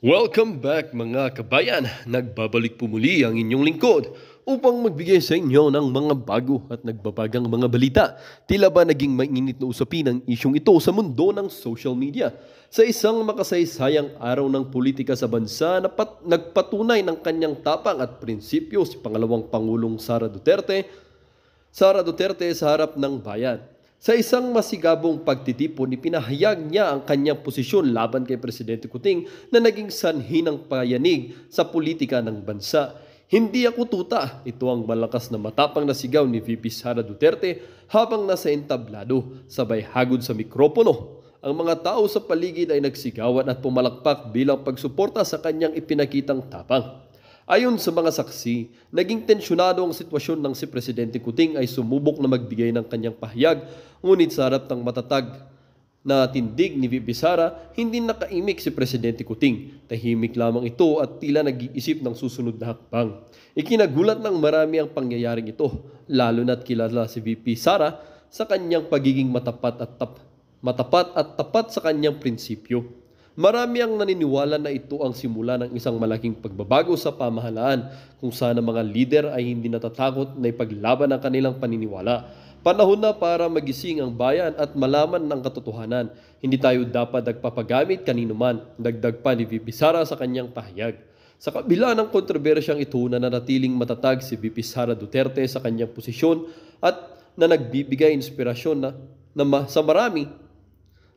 Welcome back mga kabayan! Nagbabalik po muli ang inyong lingkod upang magbigay sa inyo ng mga bago at nagbabagang mga balita. Tila ba naging mainit na usapin ang isyong ito sa mundo ng social media? Sa isang makasaysayang araw ng politika sa bansa na nagpatunay ng kanyang tapang at prinsipyo si pangalawang Pangulong Sara Duterte sa harap ng bayan. Sa isang masigabong pagtitipon, ipinahayag niya ang kanyang posisyon laban kay Presidente Kuting na naging sanhi ng payanig sa politika ng bansa. Hindi ako tuta, ito ang malakas na matapang na sigaw ni VP Sara Duterte habang nasa entablado, sabay hagod sa mikropono. Ang mga tao sa paligid ay nagsigawan at pumalakpak bilang pagsuporta sa kanyang ipinakitang tapang. Ayon sa mga saksi, naging tensyonado ang sitwasyon ng si Presidente Kuting ay sumubok na magbigay ng kanyang pahayag, ngunit sa harap ng matatag na tindig ni VP Sara, hindi nakaimik si Presidente Kuting. Tahimik lamang ito at tila nag-iisip ng susunod na hakbang. Ikinagulat ng marami ang pangyayaring ito, lalo na't kilala si VP Sara sa kanyang pagiging matapat at tapat sa kanyang prinsipyo. Marami ang naniniwala na ito ang simula ng isang malaking pagbabago sa pamahalaan kung saan ang mga lider ay hindi natatakot na ipaglaban ang kanilang paniniwala. Panahon na para magising ang bayan at malaman ang katotohanan. Hindi tayo dapat nagpapagamit kanino man, dagdag pa ni VP Sara sa kanyang pahayag. Sa kabila ng kontrobersyang ito, nananatiling matatag si VP Sara Duterte sa kanyang posisyon at na nagbibigay inspirasyon sa marami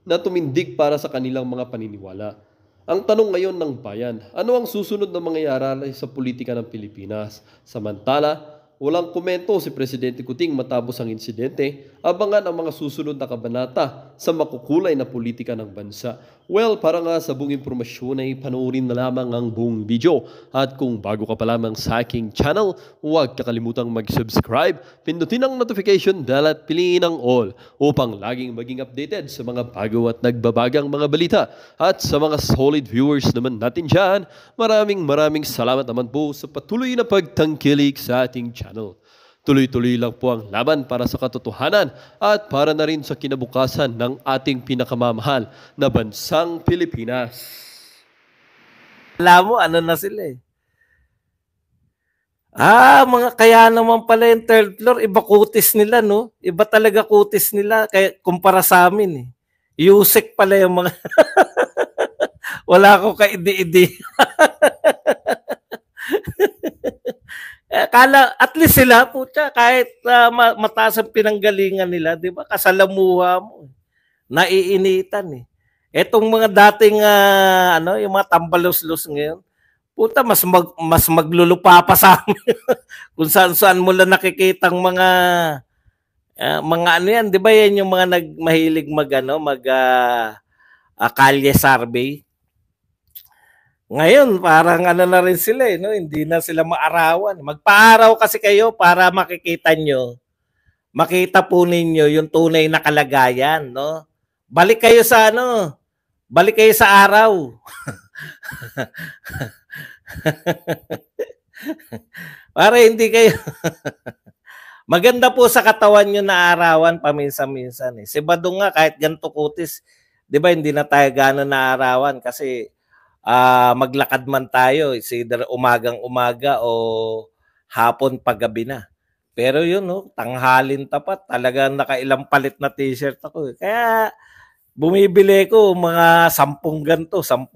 na tumindig para sa kanilang mga paniniwala. Ang tanong ngayon ng bayan, ano ang susunod na mangyayari sa politika ng Pilipinas? Samantala, walang komento si Presidente Kuting matapos ang insidente, abangan ang mga susunod na kabanata sa makukulay na politika ng bansa. Well, para nga sa buong impormasyon ay panoorin na lamang ang buong video. At kung bago ka pa lamang sa aking channel, huwag kakalimutang mag-subscribe, pindutin ang notification bell at piliin ang all upang laging maging updated sa mga bago at nagbabagang mga balita. At sa mga solid viewers naman natin dyan, maraming salamat naman po sa patuloy na pagtangkilik sa ating channel. Tuloy-tuloy lang po ang laban para sa katotohanan at para na rin sa kinabukasan ng ating pinakamamahal na bansang Pilipinas. Alam mo, ano na sila eh. Mga kaya naman pala yung third floor, iba kutis nila, no? Iba talaga kutis nila kaya kumpara sa amin eh. Yusek pala yung mga wala ko kaidi-idi. Kala, at least sila po siya, kahit mataas ang pinanggalingan nila, di ba? Kasalamuha mo. Naiinitan eh. Etong mga dating, yung mga tambalos-los ngayon, puta, mas maglulupa pa sa amin. Kung saan-saan mo lang nakikitang mga ano yan, di ba yan yung mga mahilig kalye survey? Ngayon, parang ano na rin sila eh, no? Hindi na sila maarawan. Magpaaraw kasi kayo para makita po ninyo yung tunay na kalagayan, no? Balik kayo sa araw. Para hindi kayo maganda po sa katawan nyo na arawan paminsan-minsan eh. Si Badong nga kahit ganito kutis, 'di ba hindi na tayo gano'n naarawan kasi maglakad man tayo, either umagang-umaga o hapon paggabi na. Pero yun, no, tanghalin tapat, talagang nakailang palit na t-shirt ako. Kaya bumibili ko mga 10 ganito, 10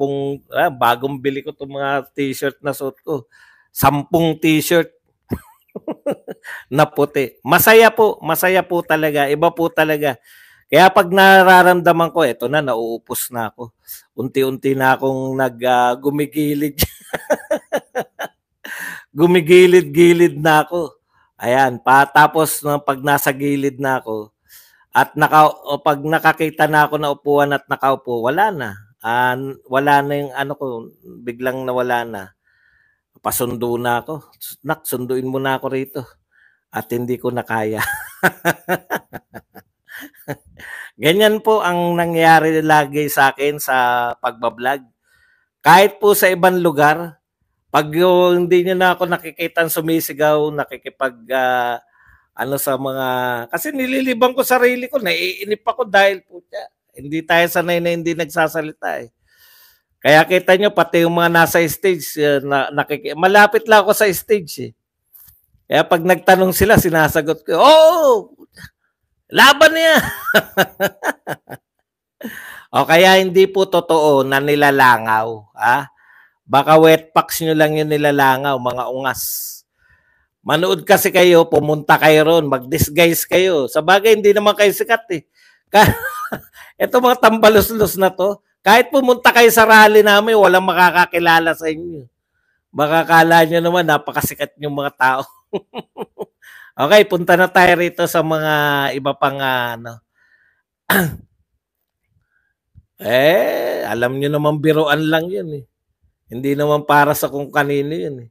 bagong bili ko itong mga t-shirt na suot ko. 10 t-shirt na puti. Masaya po talaga, iba po talaga. Kaya pag nararamdaman ko, eto na, nauupos na ako. Unti-unti na akong gumigilid. Gumigilid-gilid na ako. Ayan, tapos pag nasa gilid na ako, at pag nakakita na ako na upuan at nakaupo, wala na. Wala na yung biglang nawala na. Pasundo na ako. Sunduin mo na ako rito. At hindi ko na kaya. Ganyan po ang nangyari lagi sa akin sa pagbablog. Kahit po sa ibang lugar, pag hindi nyo na ako nakikitang sumisigaw, sa mga, kasi nililibang ko sarili ko, naiinip ako dahil po siya. Hindi tayo sanay na hindi nagsasalita eh. Kaya kita nyo, pati yung mga nasa stage, malapit lang ako sa stage eh. Kaya pag nagtanong sila, sinasagot ko, oh, laban niya. O kaya hindi po totoo na nilalangaw. Ha? Baka wet packs nyo lang yung nilalangaw, mga ungas. Manood kasi kayo, pumunta kayo ron, mag-disguise kayo. Sa bagay, hindi naman kayo sikat eh. Ito mga tambalos-los na to, kahit pumunta kayo sa rally namin, walang makakakilala sa inyo. Baka kala nyo naman, napakasikat yung mga tao. Okay, punta na tayo rito sa mga iba pang ano. Alam nyo naman biruan lang yun eh. Hindi naman para sa kung kanino yun eh.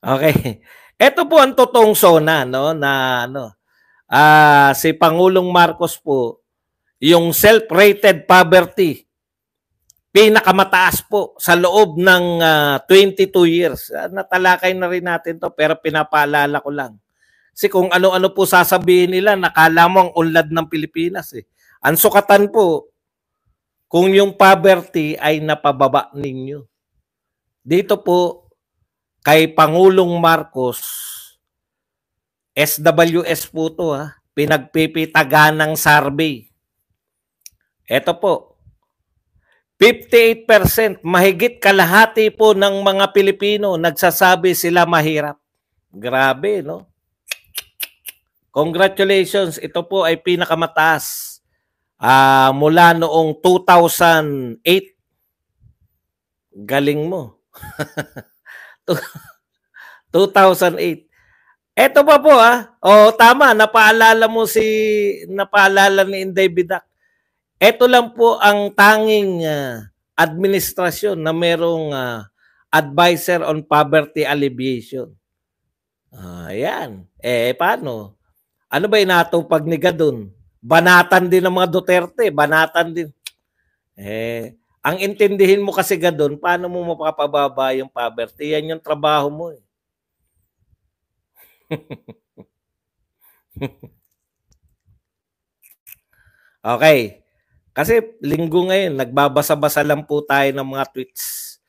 Okay. Ito po ang totoong SONA, no, na ano. Si Pangulong Marcos po, yung self-rated poverty, pinakamataas po sa loob ng 22 years. Natalakay na rin natin to, pero pinapaalala ko lang. Kasi kung ano-ano po sasabihin nila, nakala mo ang unlad ng Pilipinas eh. Ang sukatan po, kung yung poverty ay napababa ninyo. Dito po, kay Pangulong Marcos, SWS po to ha, pinagpipitaganang survey. Ito po, 58%, mahigit kalahati po ng mga Pilipino nagsasabi sila mahirap. Grabe, no? Congratulations, ito po ay pinakamataas mula noong 2008. Galing mo. 2008. Ito pa po tama, napaalala ni Inday Bidak. Ito lang po ang tanging administrasyon na merong advisor on poverty alleviation. Ayan. Paano? Ano ba inatupag ni Gadon? Banatan din ng mga Duterte, banatan din. Ang intindihin mo kasi Gadon, paano mo mapapababa yung poverty? Yan yung trabaho mo eh. Okay. Kasi linggo ngayon, nagbabasa-basa lang po tayo ng mga tweets.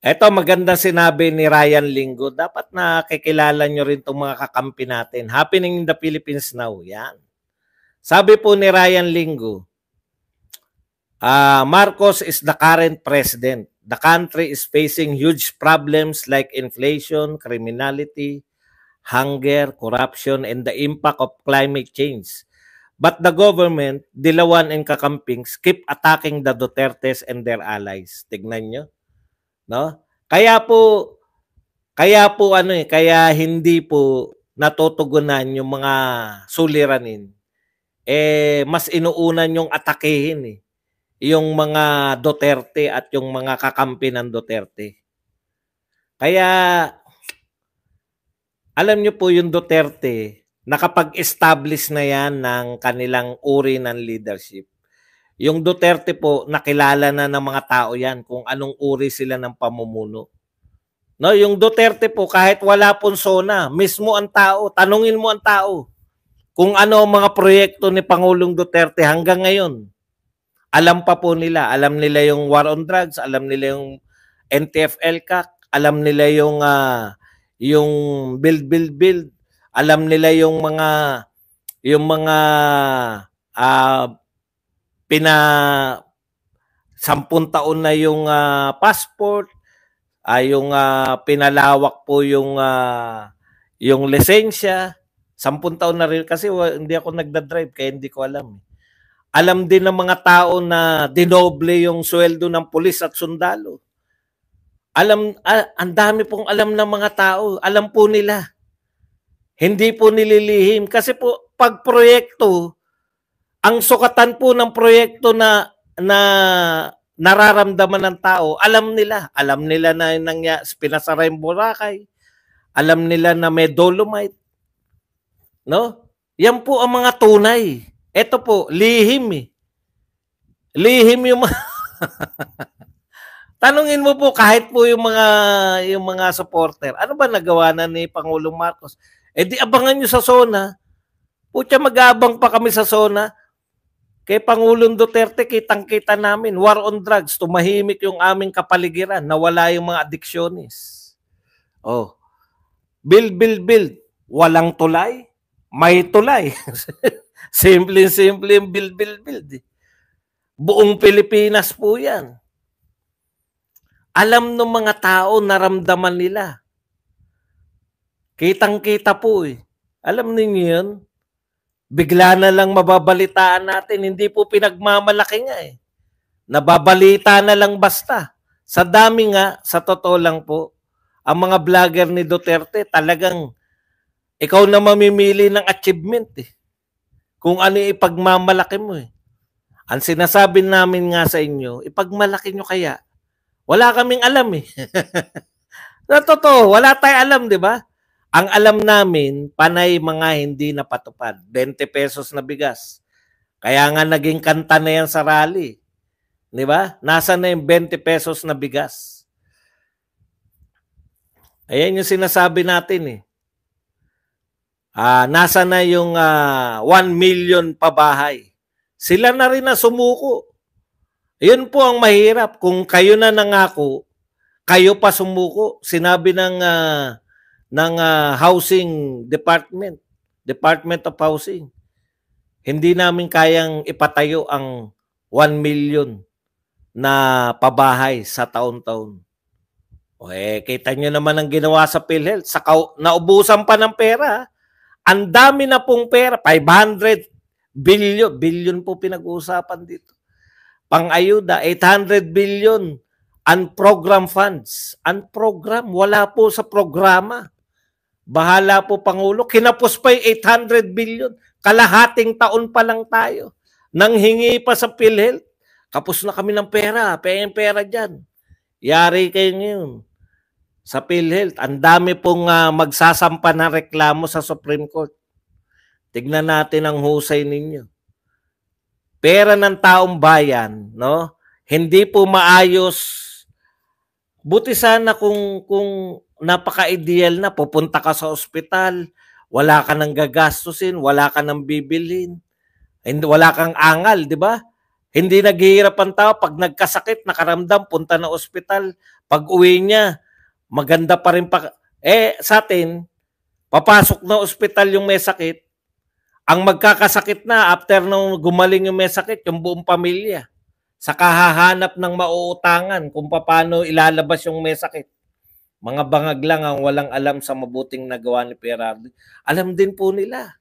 Ito, maganda sinabi ni Ryan Linggo. Dapat nakikilala nyo rin itong mga kakampi natin. Happening in the Philippines now. Yan. Sabi po ni Ryan Linggo, Marcos is the current president. The country is facing huge problems like inflation, criminality, hunger, corruption, and the impact of climate change. But the government, Dilawan and kakampings, keep attacking the Dutertes and their allies. Tignan nyo. No? Kaya hindi po natutugunan yung mga suliranin. Mas inuunan yung atakehin yung mga Duterte at yung mga kakampi ng Duterte. Kaya alam nyo po yung Duterte, nakapag-establish na yan ng kanilang uri ng leadership. Yung Duterte po, nakilala na ng mga tao yan kung anong uri sila ng pamumuno. No, yung Duterte po, kahit wala pong SONA, mismo ang tao, tanungin mo ang tao kung ano ang mga proyekto ni Pangulong Duterte hanggang ngayon. Alam pa po nila. Alam nila yung war on drugs, alam nila yung NTF-ELCAC, alam nila yung build. Alam nila yung mga 10 taon na yung passport, yung pinalawak po yung lisensya. 10 taon na rin kasi hindi ako nagdadrive kaya hindi ko alam. Alam din ng mga tao na dinoble yung sweldo ng pulis at sundalo. Ang dami pong alam ng mga tao. Alam po nila. Hindi po nililihim. Kasi po, pag proyekto, ang sukatan po ng proyekto na nararamdaman ng tao, alam nila. Alam nila na pinasara yung Boracay. Alam nila na may dolomite. No? Yan po ang mga tunay. Ito po, lihim Lihim yung mga... Tanungin mo po kahit po yung mga supporter, ano ba nagawa na ni Pangulong Marcos? Di abangan nyo sa SONA. Pucha, mag-aabang pa kami sa SONA. Kay Pangulong Duterte, kitang-kita namin, war on drugs, tumahimik yung aming kapaligiran, nawala yung mga addiksyonis. Oh, build, walang tulay, may tulay. Simple yung build. Buong Pilipinas po yan. Alam ng mga tao, naramdaman nila. Kitang-kita po eh. Alam niyo yun? Bigla na lang mababalitaan natin, hindi po pinagmamalaki nga eh. Nababalita na lang basta. Sa dami nga, sa totoo lang po, ang mga vlogger ni Duterte talagang ikaw na mamimili ng achievement eh. Kung ano ipagmamalaki mo eh. Ang sinasabi namin nga sa inyo, ipagmalaki nyo kaya. Wala kaming alam eh. Sa totoo, wala tayong alam, di ba? Ang alam namin, panay mga hindi napatupad. 20 pesos na bigas. Kaya nga naging kanta na yan sa rally. Di ba? Nasa na yung 20 pesos na bigas. Ayan yung sinasabi natin eh. Nasa na yung 1 million pabahay. Sila na rin na sumuko. Yun po ang mahirap. Kung kayo na nangako, kayo pa sumuko. Sinabi ng Housing Department, Department of Housing, hindi namin kayang ipatayo ang 1 million na pabahay sa taon-taon. O kita nyo naman ang ginawa sa PhilHealth. Naubusan pa ng pera. Ang dami na pong pera. 500 billion po pinag-uusapan dito. Pang-ayuda, 800 billion. Unprogram funds. Unprogram, wala po sa programa. Bahala po Pangulo. Kinapos pa yung 800 billion. Kalahating taon pa lang tayo. Nang hingi pa sa PhilHealth. Kapos na kami ng pera. Pera dyan. Yari kayo ngayon. Sa PhilHealth, ang dami pong magsasampa ng reklamo sa Supreme Court. Tignan natin ang husay ninyo. Pera ng taong bayan, no? Hindi po maayos. Buti sana kung napaka-ideal na, pupunta ka sa ospital, wala ka nang gagastusin, wala ka nang bibilhin, wala kang angal, di ba? Hindi naghihirap ang tao pag nagkasakit, nakaramdam, punta na ospital, pag uwi niya, maganda pa rin pa. Sa atin, papasok na ospital yung may sakit, ang magkakasakit na after nung gumaling yung may sakit, yung buong pamilya. Saka hahanap ng mauutangan kung paano ilalabas yung may sakit. Mga bangag lang ang walang alam sa mabuting nagawa ni Perardo. Alam din po nila.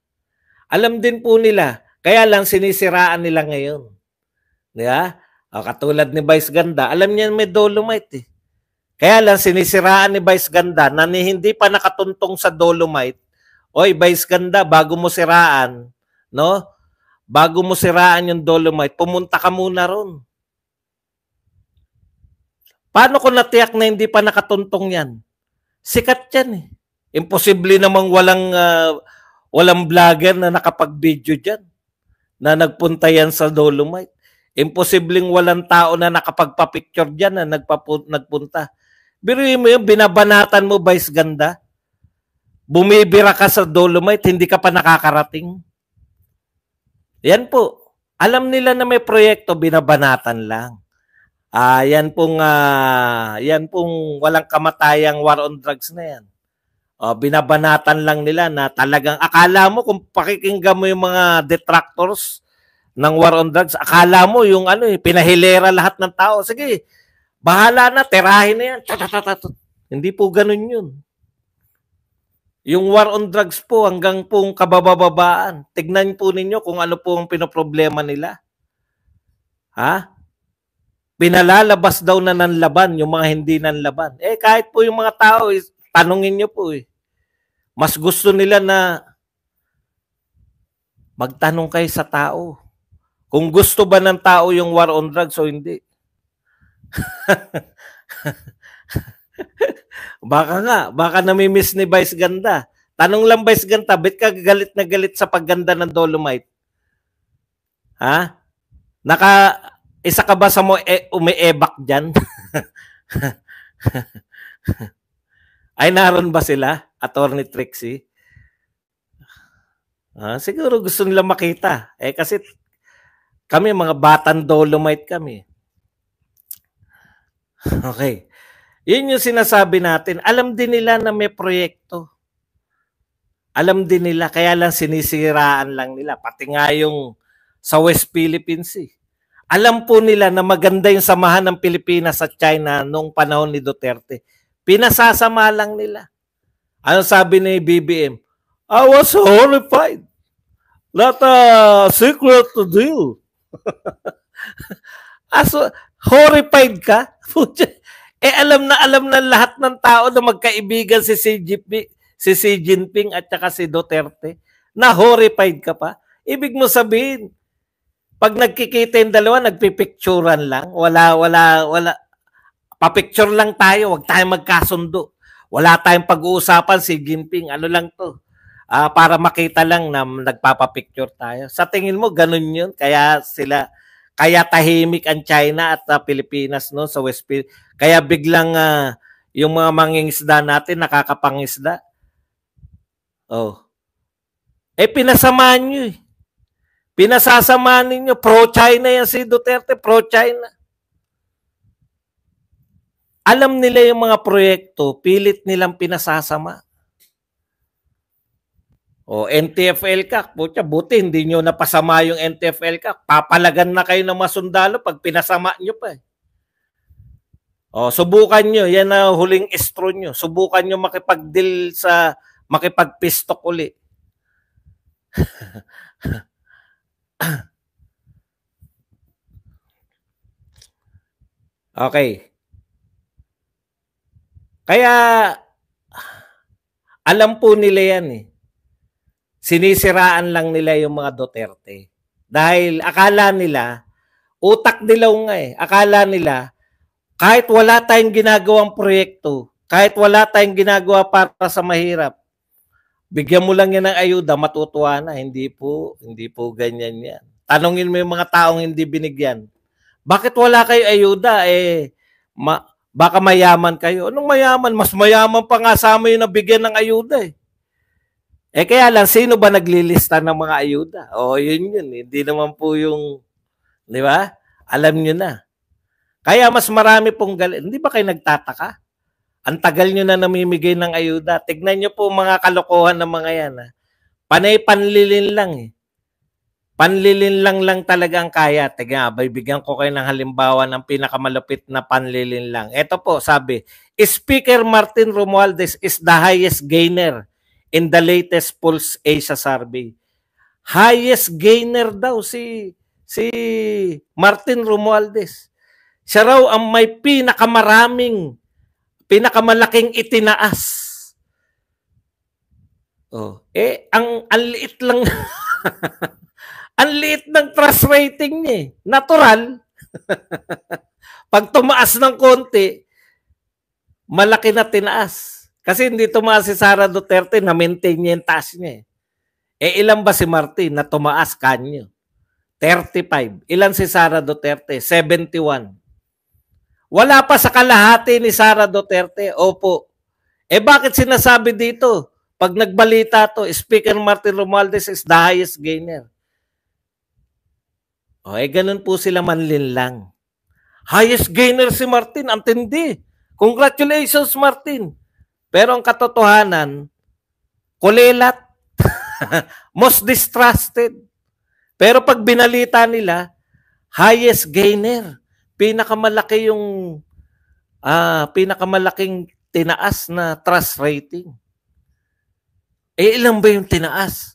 Alam din po nila. Kaya lang sinisiraan nila ngayon. Diba? Katulad ni Vice Ganda, alam niya may Dolomite eh. Kaya lang sinisiraan ni Vice Ganda na hindi pa nakatuntong sa Dolomite. Oy, Vice Ganda, bago mo siraan, no? Bago mo siraan yung Dolomite, pumunta ka muna ron. Paano ko natiyak na hindi pa nakatuntong yan? Sikat yan eh. Imposible namang walang vlogger na nakapag-video dyan na nagpunta yan sa Dolomite. Imposibleng walang tao na nakapagpa-picture dyan na nagpunta. Biruin mo yun, binabanatan mo, Vice Ganda. Bumibira ka sa Dolomite, hindi ka pa nakakarating. Yan po. Alam nila na may proyekto, binabanatan lang. Yan pong walang kamatayang war on drugs na yan. Binabanatan lang nila na talagang akala mo kung pakikinggan mo yung mga detractors ng war on drugs, akala mo yung pinahilera lahat ng tao. Sige, bahala na, tirahin na yan. Hindi po ganun yun. Yung war on drugs po hanggang pong kabababaan. Tignan po ninyo kung ano po ang pinoproblema nila. Pinalalabas daw na nanlaban yung mga hindi nanlaban. Kahit po yung mga tao, tanungin nyo po eh. Mas gusto nila na magtanong kayo sa tao. Kung gusto ba ng tao yung war on drugs o hindi. Baka namimiss ni Vice Ganda. Tanong lang Vice Ganda, ba't ka galit na galit sa pagganda ng Dolomite? Isa ka ba sa umiebak dyan? Ay, naroon ba sila? Attorney Trixie? Siguro gusto nila makita. Kasi Kami, mga batang Dolomite kami. Okay. Yun yung sinasabi natin. Alam din nila na may proyekto. Alam din nila, kaya lang sinisiraan lang nila. Pati nga yung sa West Philippines. Alam po nila na maganda yung samahan ng Pilipinas at China noong panahon ni Duterte. Pinasasama lang nila. Ano sabi ni BBM? I was horrified. Not a secret deal. Aso, horrified ka? Alam na lahat ng tao na magkaibigan si Xi Jinping at saka si Duterte. Na horrified ka pa? Ibig mo sabihin, pag nagkikita yung dalawa, nagpipicturan lang. Wala. Papicture lang tayo, wag tayong magkasundo. Wala tayong pag-uusapan si Jinping. Ano lang to? Para makita lang na nagpapapicture tayo. Sa tingin mo, ganun yun? Kaya tahimik ang China at Pilipinas no sa West Philippines. Kaya biglang yung mga mangingisda natin nakakapangisda. Oh. Pinasamahan nyo eh. Pinasasamahan ninyo. Pro-China yan si Duterte. Pro-China. Alam nila yung mga proyekto, pilit nilang pinasasama. O NTFL ka, buti hindi nyo napasama yung NTFL ka. Papalagan na kayo ng masundalo pag pinasama nyo pa. O subukan nyo, yan na huling estro nyo. Subukan nyo makipag-deal sa makipag-pistok uli. Okay. Kaya alam po nila yan eh. Sinisiraan lang nila yung mga Duterte. Dahil akala nila, utak dilaw nga eh. Akala nila, kahit wala tayong ginagawang proyekto, kahit wala tayong ginagawa para sa mahirap, bigyan mo lang yan ng ayuda, matutuwa na. Hindi po ganyan yan. Tanungin mo yung mga taong hindi binigyan. Bakit wala kayo ayuda? Baka mayaman kayo. Anong mayaman? Mas mayaman pa nga sa amin yung nabigyan ng ayuda eh. Kaya lang, sino ba naglilista ng mga ayuda? Yun. Hindi naman po yung, di ba? Alam nyo na. Kaya mas marami pong galit. Hindi ba kayo nagtataka? Ang tagal nyo na namimigay ng ayuda. Tignan nyo po mga kalokohan ng mga yan. Panay panlilin lang eh. Panlilin lang talaga ang kaya. Tignan, bibigyan ko kayo ng halimbawa ng pinakamalupit na panlilin lang. Ito po, sabi, Speaker Martin Romualdez is the highest gainer in the latest Pulse Asia survey. Highest gainer daw si Martin Romualdez. Siya raw ang may pinakamalaking itinaas. Ang liit lang ang liit ng trust rating niya eh. Natural. Pag tumaas ng konti, malaki na tinaas. Kasi hindi tumaas si Sara Duterte na maintain niya yung taas niya. Ilan ba si Martin na tumaas kanyo? 35. Ilan si Sara Duterte? 71. Wala pa sa kalahati ni Sara Duterte. Opo. Bakit sinasabi dito? Pag nagbalita to, Speaker Martin Romualdez is the highest gainer. Ganun po sila manlinlang. Highest gainer si Martin. Ang tindi. Congratulations, Martin. Pero ang katotohanan, kulelat, most distrusted. Pero pag binalita nila, highest gainer, pinakamalaking tinaas na trust rating. Ilan ba yung tinaas?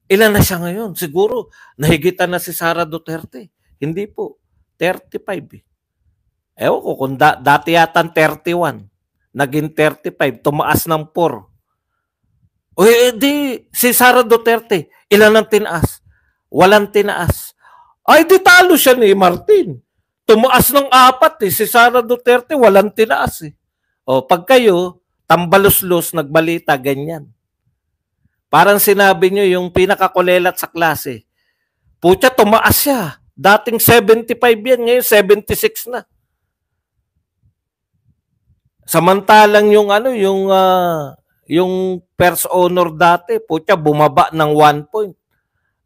Ilan na siya ngayon? Siguro, nahigitan na si Sara Duterte. Hindi po, 35 eh. Ewan ko kung dati yata 31. Naging 35, tumaas ng 4. Si Sara Duterte, ilan ang tinaas? Walang tinaas. Di talo siya ni Martin. Tumaas ng 4 eh. Si Sara Duterte, walang tinaas eh. Pag kayo, tambalos-los, nagbalita, ganyan. Parang sinabi nyo yung pinakakulelat sa klase. Pucha, tumaas siya. Dating 75 yan, ngayon 76 na. Samantalang yung first honor dati, pucha, bumaba ng 1 point.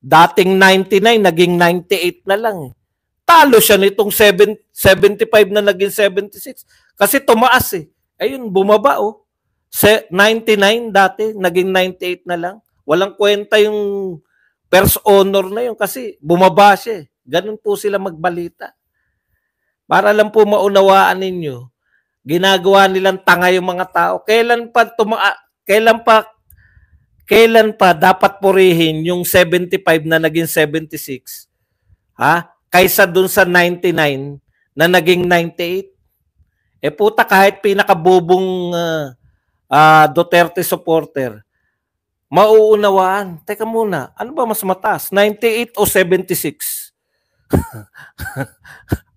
Dating 99, naging 98 na lang. Talo siya nitong 75 na naging 76. Kasi tumaas eh. Ayun, bumaba oh. 99 dati, naging 98 na lang. Walang kwenta yung first honor na yun kasi bumaba siya eh. Ganun po sila magbalita. Para lang po maunawaan ninyo, ginagawa nilang tanga yung mga tao. Kailan pa dapat purihin yung 75 na naging 76? Ha? Kaysa dun sa 99 na naging 98? Eh puta, kahit pinakabubong Duterte supporter, mauunawaan. Teka muna, ano ba mas mataas? 98 o 76?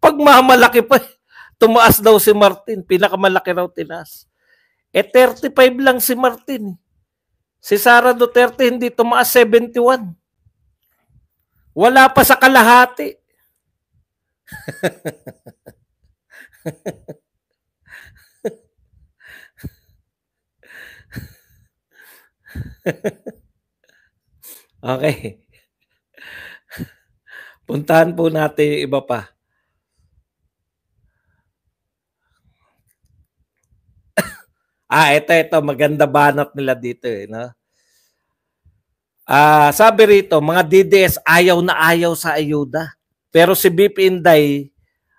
Pagmamalaki pa, tumaas daw si Martin. Pinakamalaki raw tinaas. Eh 35 lang si Martin. Si Sara Duterte hindi tumaas 71. Wala pa sa kalahati. Okay. Puntahan po natin yung iba pa. Ito. Maganda banat nila dito eh. No? Sabi rito, mga DDS ayaw na ayaw sa ayuda. Pero si BP Inday,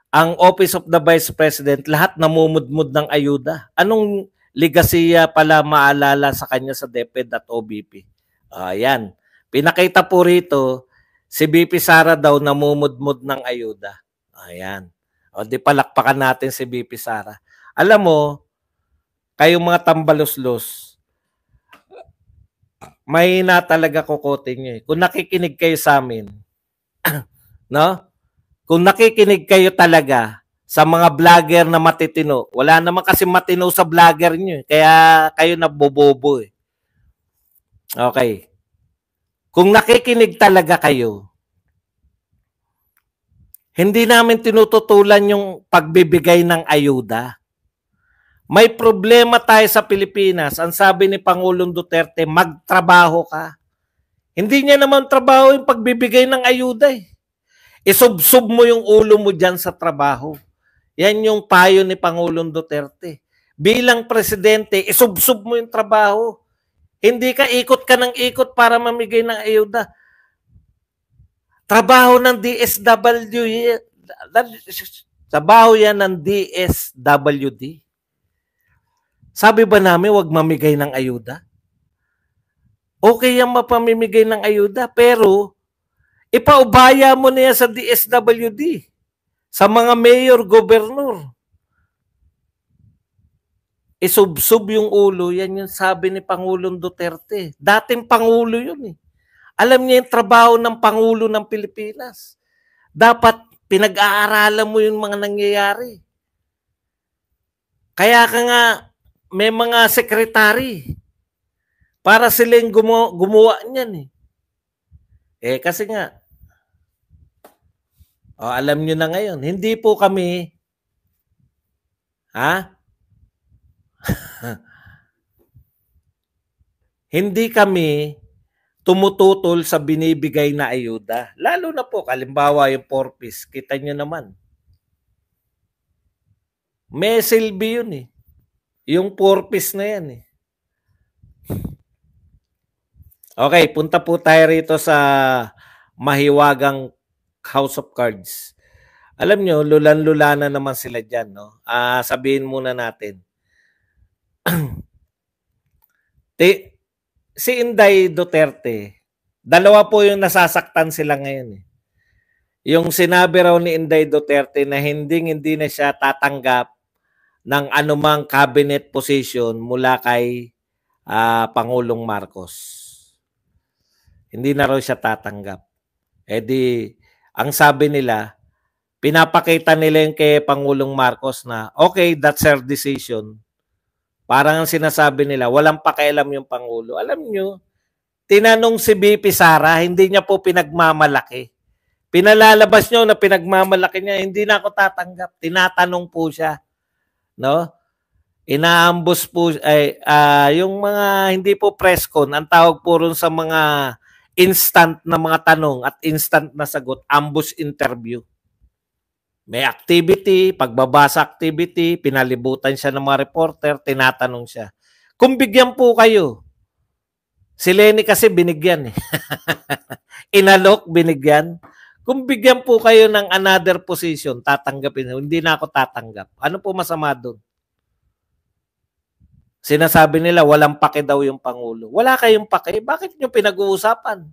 ang Office of the Vice President, lahat namumudmud ng ayuda. Anong ligasiya pala maalala sa kanya sa DepEd at OBP? Ayan. Pinakita po rito, si BP Sara daw namumudmud ng ayuda. Ayan. O di palakpakan natin si BP Sara. Alam mo, kayong mga tambaluslos, may na talaga kukotin nyo eh. Kung nakikinig kayo sa amin, no? Kung nakikinig kayo talaga sa mga vlogger na matitino, wala naman kasi matino sa vlogger nyo eh. Kaya kayo nabobobo eh. Okay. Kung nakikinig talaga kayo, hindi namin tinututulan yung pagbibigay ng ayuda. May problema tayo sa Pilipinas. Ang sabi ni Pangulong Duterte, magtrabaho ka. Hindi niya naman trabaho yung pagbibigay ng ayuda eh. Isubsob mo yung ulo mo dyan sa trabaho. Yan yung payo ni Pangulong Duterte. Bilang presidente, isubsob mo yung trabaho. Hindi ka ikot ka ng ikot para mamigay ng ayuda. Trabaho ng DSWD. Trabaho yan ng DSWD. Sabi ba namin wag mamigay ng ayuda? Okay yan mapamimigay ng ayuda, pero ipaubaya mo na yan sa DSWD, sa mga mayor, gobernur. Isubsob yung ulo, yan yung sabi ni Pangulong Duterte. Dating Pangulo yun eh. Alam niya yung trabaho ng Pangulo ng Pilipinas. Dapat pinag-aaralan mo yung mga nangyayari. Kaya ka nga, may mga sekretary para silang gumawa niyan eh. Kasi nga, alam nyo na ngayon, hindi po kami, hindi kami tumututol sa binibigay na ayuda. Lalo na po, kalimbawa yung 4-piece, kita nyo naman. May silbi yun eh. Yung 4-piece na yan eh. Okay, punta po tayo rito sa mahiwagang House of Cards. Alam nyo, lulan-lula na naman sila dyan, no? Sabihin muna natin. Si Inday Duterte, dalawa po yung nasasaktan sila ngayon eh. Yung sinabi raw ni Inday Duterte na hindi na siya tatanggap ng anumang cabinet position mula kay Pangulong Marcos. Hindi na raw siya tatanggap. Ang sabi nila, pinapakita nila yung kay Pangulong Marcos na, okay, that's her decision. Parang ang sinasabi nila, walang pakialam yung Pangulo. Alam nyo, tinanong si BP Sara, hindi niya po pinagmamalaki. Pinalalabas nyo na pinagmamalaki niya, hindi na ako tatanggap. Tinatanong po siya. No? Inaambos po, yung mga hindi po press con, ang tawag po ron sa mga instant na mga tanong at instant na sagot, ambush interview. May activity, pagbabasa activity, pinalibutan siya ng mga reporter, tinatanong siya. Kung bigyan po kayo, si Lenny kasi binigyan eh. Inalok, binigyan. Kung bigyan po kayo ng another position, tatanggapin. Hindi na ako tatanggap. Ano po masama doon? Sinasabi nila, walang pake daw yung Pangulo. Wala kayong pake. Bakit nyo pinag-uusapan?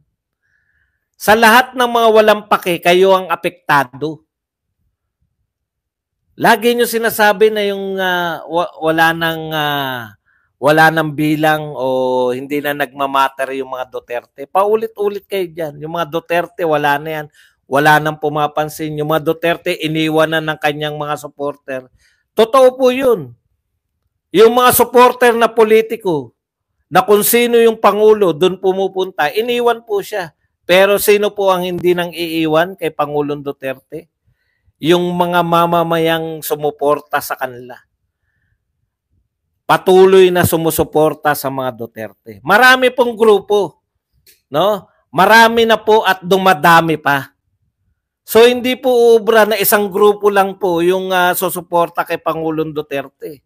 Sa lahat ng mga walang pake, kayo ang apektado. Lagi nyo sinasabi na yung wala nang bilang o hindi na nagmamatter yung mga Duterte. Paulit-ulit kayo dyan. Yung mga Duterte, wala na yan. Wala nang pumapansin. Yung mga Duterte, iniwan na ng kanyang mga supporter. Totoo po yun. Yung mga supporter na politiko, na kung sino yung Pangulo, doon pumupunta, iniwan po siya. Pero sino po ang hindi nang iiwan kay Pangulong Duterte? Yung mga mamamayang sumuporta sa kanila. Patuloy na sumusuporta sa mga Duterte. Marami pong grupo, no? Marami na po at dumadami pa. So hindi po ubra na isang grupo lang po yung susuporta kay Pangulong Duterte.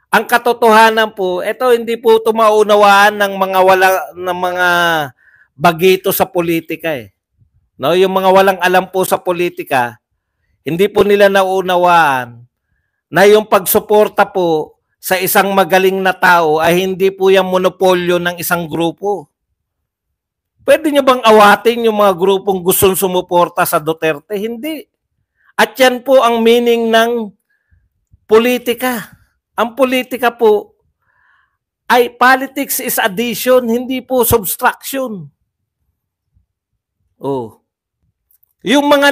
Ang katotohanan po, ito hindi po tumaunawaan ng mga bagito sa politika eh. No, yung mga walang alam po sa politika, hindi po nila naunawaan na yung pagsuporta po sa isang magaling na tao ay hindi po yung monopolyo ng isang grupo. Pwede nyo bang awatin yung mga grupong gustong sumuporta sa Duterte? Hindi. At yan po ang meaning ng politika. Ang politika po ay politics is addition, hindi po subtraction. Oh. Yung mga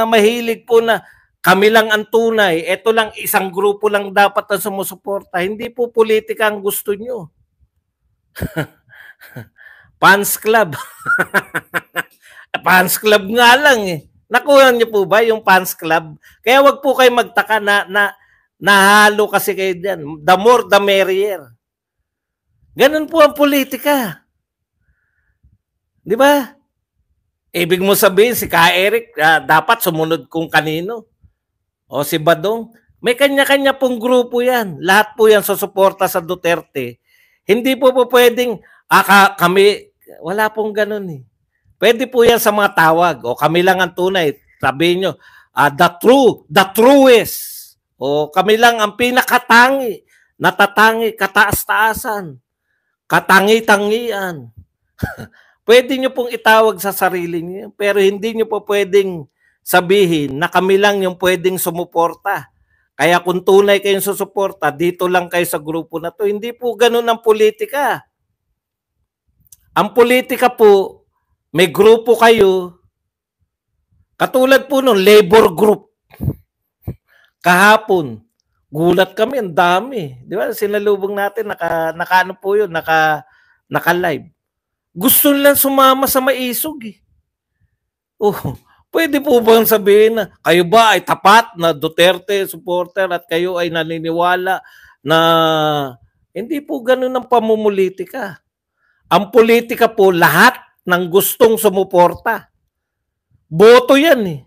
mahilig po na kami lang ang tunay, eto lang isang grupo lang dapat ang sumusuporta. Hindi po politika ang gusto nyo. Fans club. Fans club nga lang eh. Nakuha niyo po ba yung fans club? Kaya wag po kayo magtaka na nahalo kasi kayo diyan. The more, the merrier. Ganun po ang politika. Di ba? Ibig mo sabihin, si Ka Eric, dapat sumunod kung kanino. O si Badong. May kanya-kanya pong grupo yan. Lahat po yan susuporta sa Duterte. Hindi po pwedeng, kami, wala pong ganun eh. Pwede po yan sa mga tawag. O kami lang ang tunay. Sabihin nyo, the truest. O kami lang ang pinakatangi. Natatangi, kataas-taasan. Katangi-tangian. Pwede nyo pong itawag sa sarili niyo, pero hindi nyo po pwedeng sabihin na kami lang yung pwedeng sumuporta. Kaya kung tunay kayong susuporta, dito lang kayo sa grupo na to. Hindi po ganun ang politika. Ang politika po, may grupo kayo, katulad po nung labor group. Kahapon, gulat kami, ang dami. Di ba? Sinalubong natin, naka-ano po yun, naka-live. Gusto nilang sumama sa maisog eh. Oh, pwede po bang sabihin na kayo ba ay tapat na Duterte supporter at kayo ay naniniwala na hindi po ganun ang pamumulitika. Ang politika po lahat ng gustong sumuporta. Boto yan eh.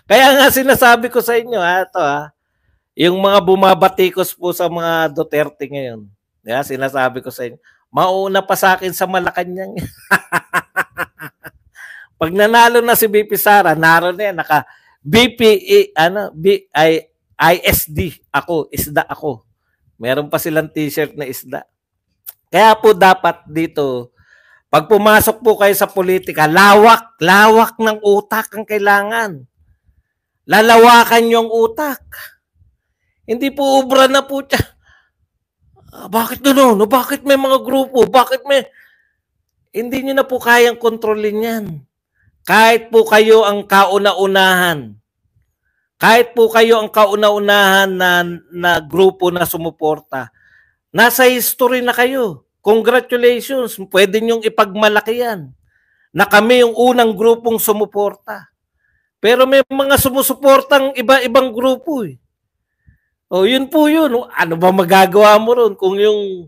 Kaya nga sinasabi ko sa inyo yung mga bumabatikos po sa mga Duterte ngayon. Sinasabi ko sa inyo, mauna pa sa akin sa Malacanang. Pag nanalo na si BP Sara, naroon na yan, naka ISD ako, isda ako. Meron pa silang t-shirt na isda. Kaya po dapat dito, pag pumasok po kayo sa politika, lawak ng utak ang kailangan. Lalawakan yung utak. Hindi po ubra na po siya. Bakit gano'n? Bakit may mga grupo? Bakit may... Hindi nyo na po kayang kontrolin yan. Kahit po kayo ang kauna-unahan. Kahit po kayo ang kauna-unahan na grupo na sumuporta. Nasa history na kayo. Congratulations. Pwede nyong ipagmalaki yan. Na kami yung unang grupong sumuporta. Pero may mga sumusuportang iba-ibang grupo eh. O yun po yun. Ano ba magagawa mo ron kung yung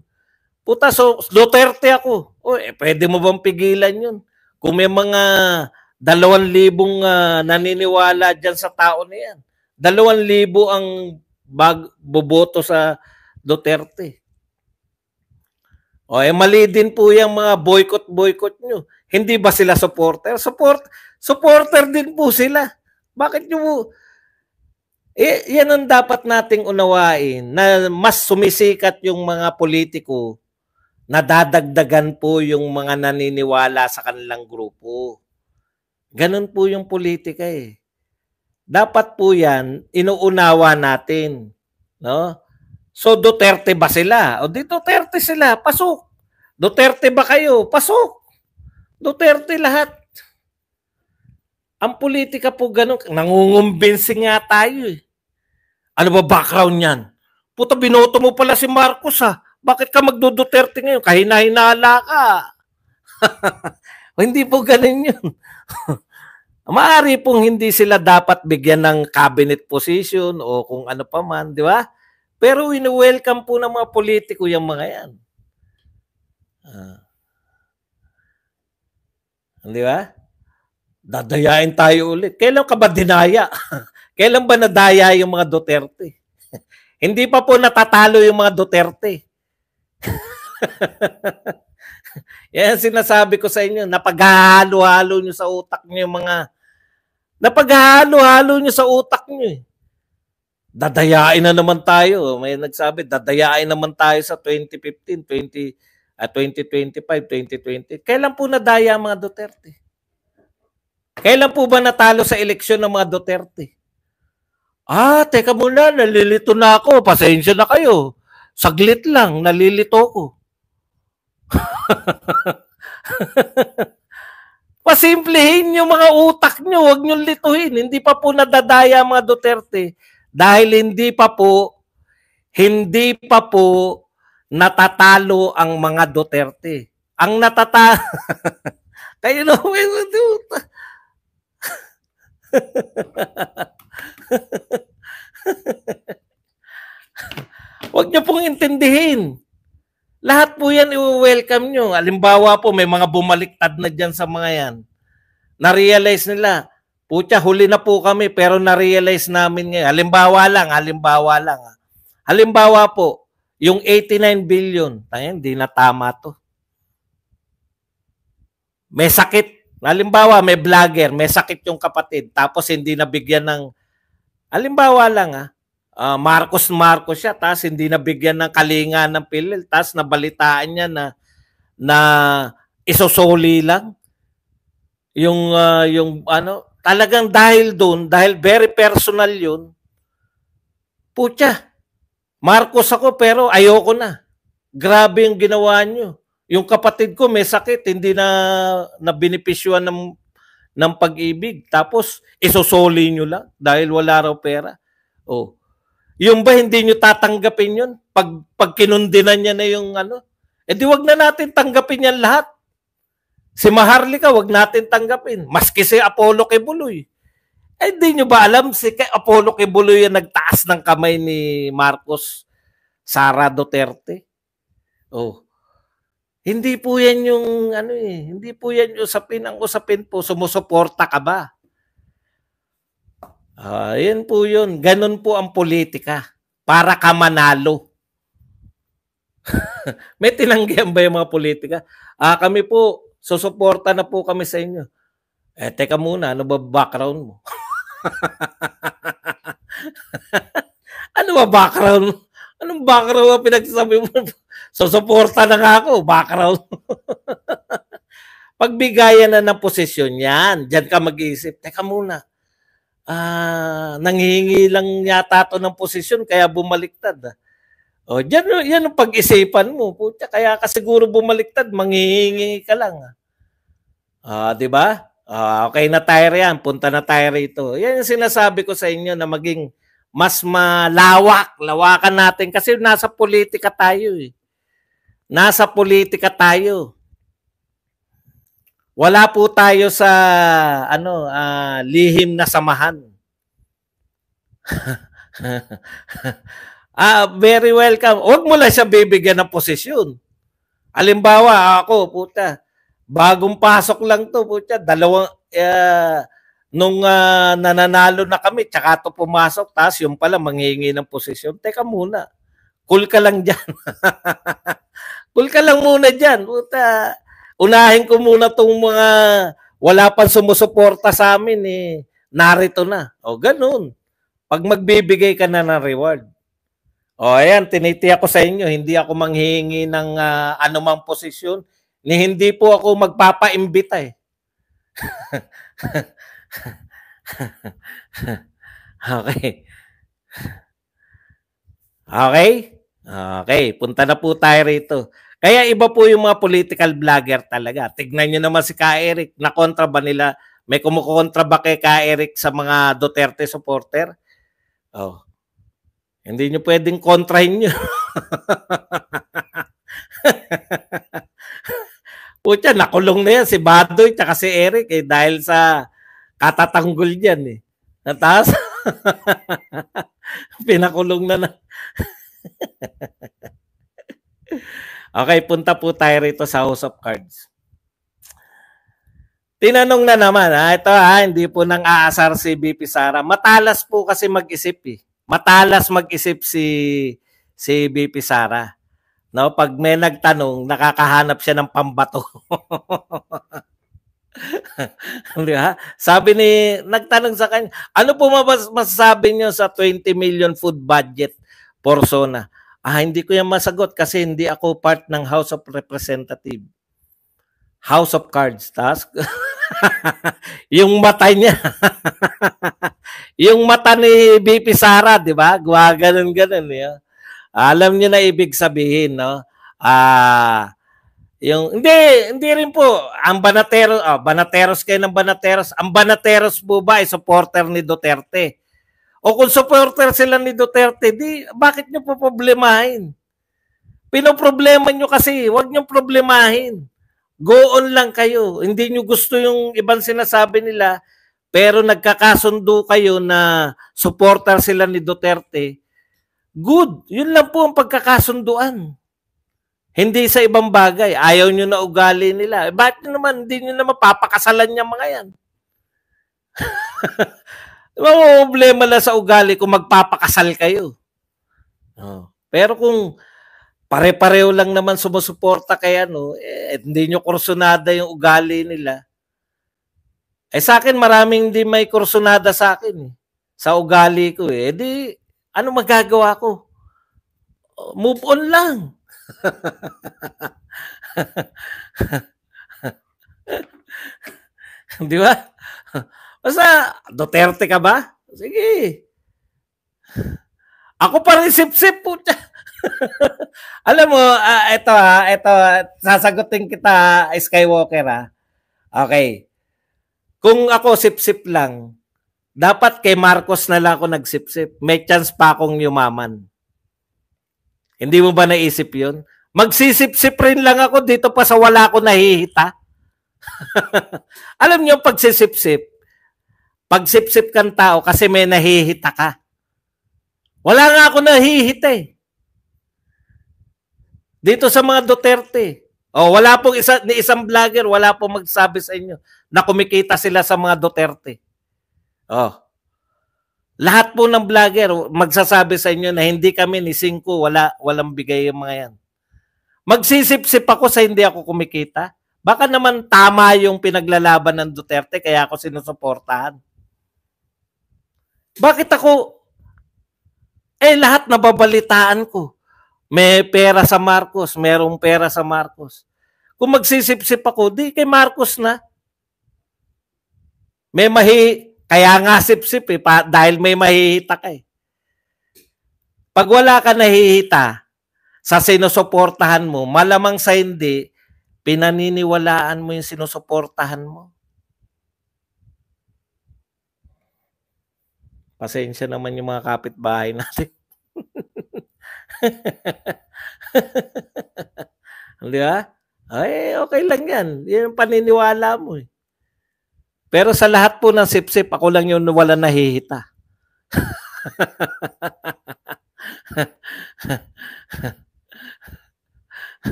Puta, so Duterte ako. O, pwede mo bang pigilan yun? Kung may mga 2,000 naniniwala dyan sa tao na yan. 2,000 ang boboto sa Duterte. O, mali din po yung mga boycott nyo. Hindi ba sila supporter? Supporter din po sila. Bakit nyo yan ang dapat nating unawain, na mas sumisikat yung mga politiko, nadadagdagan po yung mga naniniwala sa kanilang grupo. Ganun po yung politika eh. Dapat po yan, inuunawa natin. No? So Duterte ba sila? O di Duterte sila, pasok. Duterte ba kayo? Pasok. Duterte lahat. Ang politika po ganun, nangungumbinsi nga tayo eh. Ano ba background niyan? Puta, binoto mo pala si Marcos ha. Bakit ka magdo-Duterte ngayon? Kahina-hinala ka. Hindi po ganun yun. Maaari pong hindi sila dapat bigyan ng cabinet position o kung ano pa man, di ba? Pero wini-welcome po ng mga politiko yung mga yan. Di ba? Dadayain tayo ulit. Kailan ka ba dinaya? Kailan ba nadaya yung mga Duterte? Hindi pa po natatalo yung mga Duterte. Yan sinasabi ko sa inyo, napaghahalo-halo nyo sa utak nyo yung mga napaghahalo-halo nyo sa utak nyo eh. Dadayain na naman tayo. May nagsabi, dadayain naman tayo sa 2015, 2025, 2020. Kailan po nadaya ang mga Duterte? Kailan po ba natalo sa eleksyon ng mga Duterte? Teka muna, nalilito na ako. Pasensya na kayo. Saglit lang, nalilito ko. Pasimplehin yung mga utak nyo, huwag nyo lituhin. Hindi pa po nadadaya ang mga Duterte dahil hindi pa po natatalo ang mga Duterte. Ang natatalo kayo na huwag nyo pong intindihin. Lahat po yan i-welcome nyo. Halimbawa po, may mga bumaliktad na dyan sa mga yan. Na-realize nila, putya, huli na po kami, pero na-realize namin ngayon. Halimbawa lang. Halimbawa po, yung 89 billion, hindi na tama to. May sakit. Halimbawa, may vlogger, may sakit yung kapatid, tapos hindi nabigyan ng, halimbawa lang Marcos siya, tapos hindi nabigyan ng kalinga ng pilil, tapos nabalitaan niya na isosoli lang. Yung talagang dahil doon, dahil very personal yun, putya, Marcos ako pero ayoko na. Grabe yung ginawa nyo. Yung kapatid ko may sakit, hindi na binipisyuhan ng pag-ibig. Tapos, isosoli nyo lang dahil wala raw pera. Oh. Yung ba hindi nyo tatanggapin yun? Pag kinundinan niya na yung di wag na natin tanggapin yan lahat. Si Maharlika, wag natin tanggapin. Maski si Apollo Kibuloy. Di nyo ba alam, si Apollo Kibuloy yung nagtaas ng kamay ni Marcos Sara Duterte? Oh. Hindi po yan yung hindi po yan yung usapin. Ang usapin po, sumusuporta ka ba? Yan po yun. Ganun po ang politika. Para ka manalo. May tinanggihan ba yung mga politika? Kami po, susuporta na po kami sa inyo. Teka muna, ano ba background mo? Ano ba background mo? Anong background ang pinagsasabi mo? Susuporta na nga ako, background. Pagbigayan na ng posisyon yan, dyan ka mag-iisip, teka muna, nanghihingi lang yata to ng posisyon, kaya bumaliktad. O, dyan, yan ang pag-isipan mo. Puta, kaya ka siguro bumaliktad, manghihingi ka lang. Di ba? Okay na tayo yan, punta na tayo rito. Yan yung sinasabi ko sa inyo na maging mas lawakan natin kasi nasa politika tayo eh. Nasa politika tayo. Wala po tayo sa lihim na samahan. Very welcome. Huwag mo lang siya bibigyan ng posisyon. Halimbawa, ako, puta, bagong pasok lang to, puta, nung nananalo na kami, tsaka to pumasok, tapos yung pala manghihingi ng posisyon. Teka muna, cool ka lang dyan. Cool ka lang muna dyan. Puta, unahin ko muna tong mga wala pang sumusuporta sa amin narito na. O ganun. Pag magbibigay ka na ng reward. O ayan, tinitiyak ko sa inyo, hindi ako manghihingi ng anumang posisyon, ni hindi po ako magpapaimbita Okay. Okay? Okay, punta na po tayo rito. Kaya iba po yung mga political vlogger talaga. Tignan nyo naman si Ka Eric, nakontra ba nila? May kumukontra ba kay Ka Eric sa mga Duterte supporter? Oh. Hindi nyo pwedeng kontrahin nyo. Pucha, nakulong na yan si Badoy at si Eric dahil sa katatanggol dyan Natas, pinakulong na. Okay, punta po tayo rito sa House of Cards. Tinanong na naman, ito hindi po nang aasar si BP Sara. Matalas po kasi mag-isip Matalas mag-isip si BP Sara. No, pag may nagtanong, nakakahanap siya ng pambato. Diba? Sabi nagtanong sa kanya, ano po masasabi niyo sa 20 million food budget for Sona? Hindi ko yan masagot kasi hindi ako part ng House of Representative. House of Cards. Task. Yung mata niya. Yung mata ni BP Sara, di ba? Ganun. Alam niyo na ibig sabihin, no? Hindi rin po. Ang Banateros kayo ng Banateros. Ang Banateros po ba ay supporter ni Duterte? O kung supporter sila ni Duterte, bakit nyo po problemahin? Pinoproblema nyo kasi, huwag nyo problemahin. Go on lang kayo. Hindi nyo gusto yung ibang sinasabi nila, pero nagkakasundo kayo na supporter sila ni Duterte. Good. Yun lang po ang pagkakasunduan. Hindi sa ibang bagay. Ayaw nyo na ugali nila. Bakit naman, hindi nyo na mapapakasalan niya mga yan? Problema na sa ugali kung magpapakasal kayo. Pero kung pare-pareho lang naman sumusuporta kaya hindi nyo kursunada yung ugali nila. Sa akin, maraming hindi may kursunada sa akin. Sa ugali ko ano magagawa ko? Move on lang. Di ba? Basta, Duterte ka ba? Sige. Ako pa rin sip-sip po. Alam mo, ito sasagutin kita, Skywalker Okay. Kung ako sip-sip lang, dapat kay Marcos na lang ako nagsip-sip. May chance pa akong yumaman. Hindi mo ba naisip yun? Magsisip-sip rin lang ako dito pa sa wala ko nahihita. Alam niyo, pagsip-sip kang tao kasi may nahihita ka. Wala nga ako nahihita Dito sa mga Duterte. Wala pong isang vlogger, wala pong magsabi sa inyo na kumikita sila sa mga Duterte. Lahat po ng vlogger magsasabi sa inyo na hindi kami ni Cinco, walang bigay yung mga yan. Magsisip-sip ako sa hindi ako kumikita. Baka naman tama yung pinaglalaban ng Duterte kaya ako sinusuportahan. Bakit ako? Lahat nababalitaan ko. May pera sa Marcos, merong pera sa Marcos. Kung magsisip-sip ako, di kay Marcos na. Kaya nga sip-sip dahil may mahihita ka Pag wala ka nahihita sa sinusuportahan mo, malamang sa hindi, pinaniniwalaan mo yung sinusuportahan mo. Pasensya naman yung mga kapitbahay natin. Di ba? Okay lang yan. Yan yung paniniwala mo Pero sa lahat po ng sip-sip, ako lang yung wala nahihita.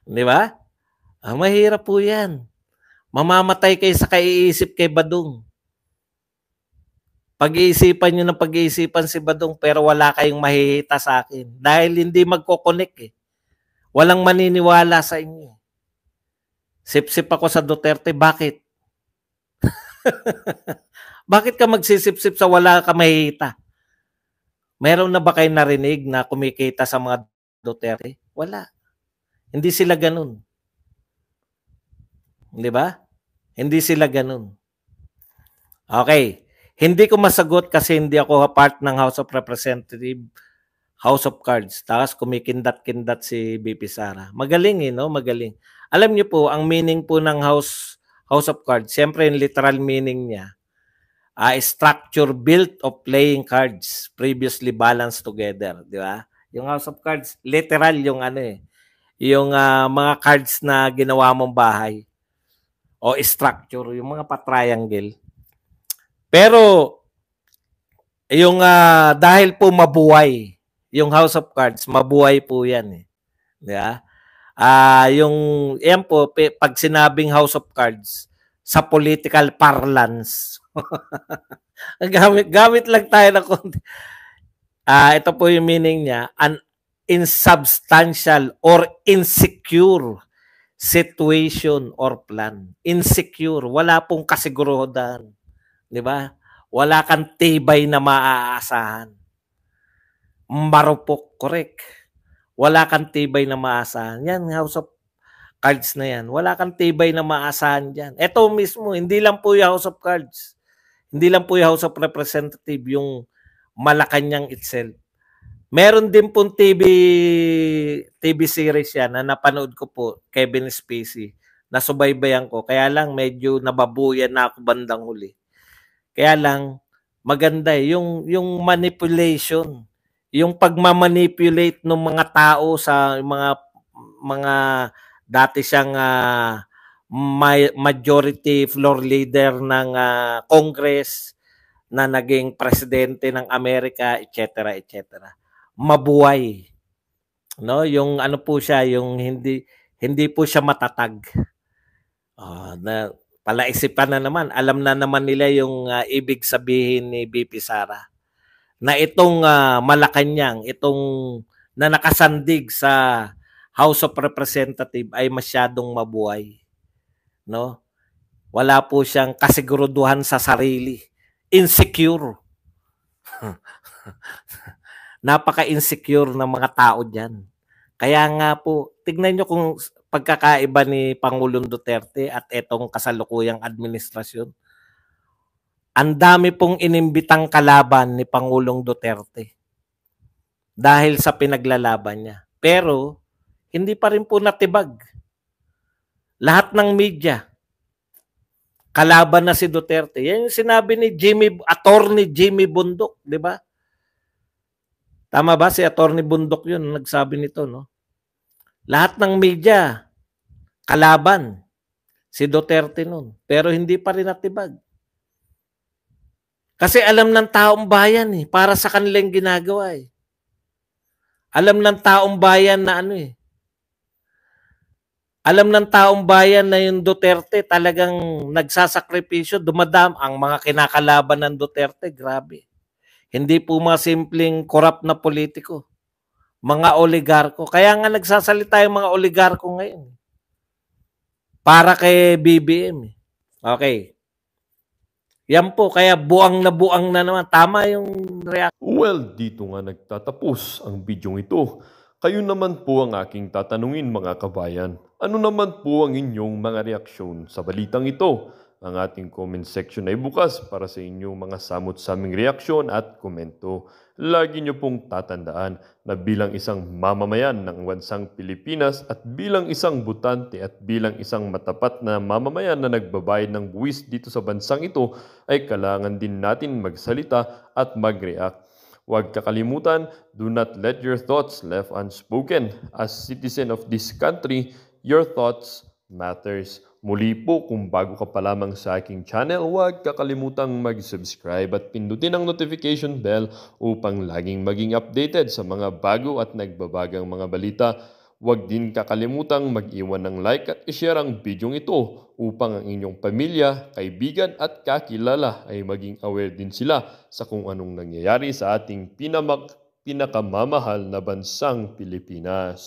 Di ba? Mahirap po yan. Mamamatay kayo sa kaiisip kay Badong. Pag-iisipan nyo ng pag-iisipan si Badong pero wala kayong mahihita sa akin. Dahil hindi magkoconnect eh. Walang maniniwala sa inyo. Sip-sip ako sa Duterte. Bakit? Bakit ka magsisip-sip sa wala ka mahihita? Meron na ba kayo narinig na kumikita sa mga Duterte? Wala. Hindi sila ganun. Di ba? Hindi sila ganun. Okay. Hindi ko masagot kasi hindi ako part ng House of Representatives, House of Cards. Tapos kumikindat-kindat si BP Sara. Magaling no? Magaling. Alam niyo po, ang meaning po ng House of Cards, siyempre yung literal meaning niya, structure built of playing cards previously balanced together. Di ba? Yung House of Cards, literal yung yung mga cards na ginawa mong bahay. O structure, yung mga pa-triangle. Pero, yung dahil po mabuhay, yung House of Cards, mabuhay po yan eh. Diba? Yan po, pag sinabing House of Cards, sa political parlance, gamit lang tayo na konti. Ito po yung meaning niya, an insubstantial or insecure situation or plan. Insecure, wala pong kasiguruhan. Di ba? Wala kang tibay na maaasahan. Marupok, correct. Wala kang tibay na maaasahan. Yan, House of Cards na yan. Wala kang tibay na maaasahan dyan. Ito mismo, hindi lang po yung House of Cards. Hindi lang po yung House of Representatives, yung Malacanang itself. Meron din pong TV series yan na napanood ko po, Kevin Spacey. Nasubaybayan ko. Kaya lang medyo nababuyan na ako bandang huli. Kaya lang, maganda yung manipulation, yung pagmamanipulate ng mga tao sa mga dati siyang majority floor leader ng Congress na naging presidente ng Amerika, etc., etc. Mabuhay. No, yung ano po siya, yung hindi po siya matatag. Na palaisipan na naman, alam na naman nila yung ibig sabihin ni BP Sara. Na itong Malacanang, itong na nakasandig sa House of Representatives ay masyadong mabuhay. No? Wala po siyang kasiguruduhan sa sarili. Insecure. Napaka-insecure ng mga tao dyan. Kaya nga po, tignan nyo kung pagkakaiba ni Pangulong Duterte at etong kasalukuyang administrasyon. Ang dami pong inimbitang kalaban ni Pangulong Duterte dahil sa pinaglalaban niya. Pero, hindi pa rin po natibag. Lahat ng media, kalaban na si Duterte. Yan yung sinabi ni Attorney Jimmy Bundok, di ba? Tama ba si Attorney Bundok yun, nagsabi nito, no? Lahat ng media, kalaban si Duterte nun. Pero hindi pa rin natibag. Kasi alam ng taong bayan para sa kanilang ginagawa Alam ng taong bayan na Alam ng taong bayan na yung Duterte talagang nagsasakripisyo, dumadam ang mga kinakalaban ng Duterte, grabe. Hindi po mga simpleng corrupt na politiko. Mga oligarko. Kaya nga nagsasalita yung mga oligarko ngayon. Para kay BBM. Okay. Yan po. Kaya buang na naman. Tama yung reaction. Well, dito nga nagtatapos ang bidyong ito. Kayo naman po ang aking tatanungin mga kabayan. Ano naman po ang inyong mga reaksyon sa balitang ito? Ang ating comment section ay bukas para sa inyong mga samot-saming reaksyon at komento. Lagi niyo pong tatandaan na bilang isang mamamayan ng bansang Pilipinas at bilang isang butante at bilang isang matapat na mamamayan na nagbabayad ng buwis dito sa bansang ito ay kailangan din natin magsalita at mag-react. Huwag kakalimutan, do not let your thoughts left unspoken. As citizen of this country, your thoughts matters. Muli po, kung bago ka pa lamang sa aking channel, huwag kakalimutang mag-subscribe at pindutin ang notification bell upang laging maging updated sa mga bago at nagbabagang mga balita. Huwag din kakalimutang mag-iwan ng like at ishare ang bidyong ito upang ang inyong pamilya, kaibigan at kakilala ay maging aware din sila sa kung anong nangyayari sa ating pinakamamahal na bansang Pilipinas.